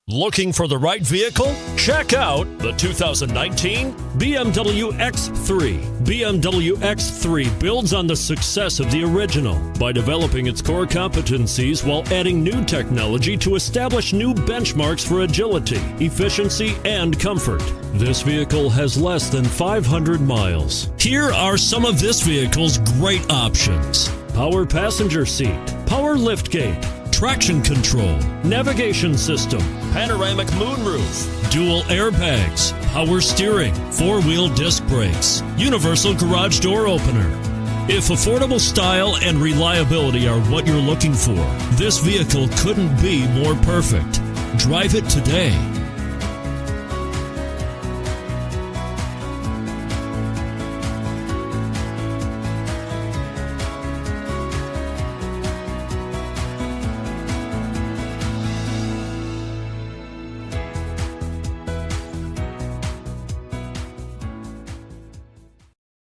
Looking for the right vehicle? Check out the 2019 BMW X3. BMW X3 builds on the success of the original by developing its core competencies while adding new technology to establish new benchmarks for agility, efficiency, and comfort. This vehicle has less than 500 miles. Here are some of this vehicle's great options: power passenger seat, power liftgate, traction control, navigation system, panoramic moonroof, dual airbags, power steering, four-wheel disc brakes, universal garage door opener. If affordable style and reliability are what you're looking for, this vehicle couldn't be more perfect. Drive it today.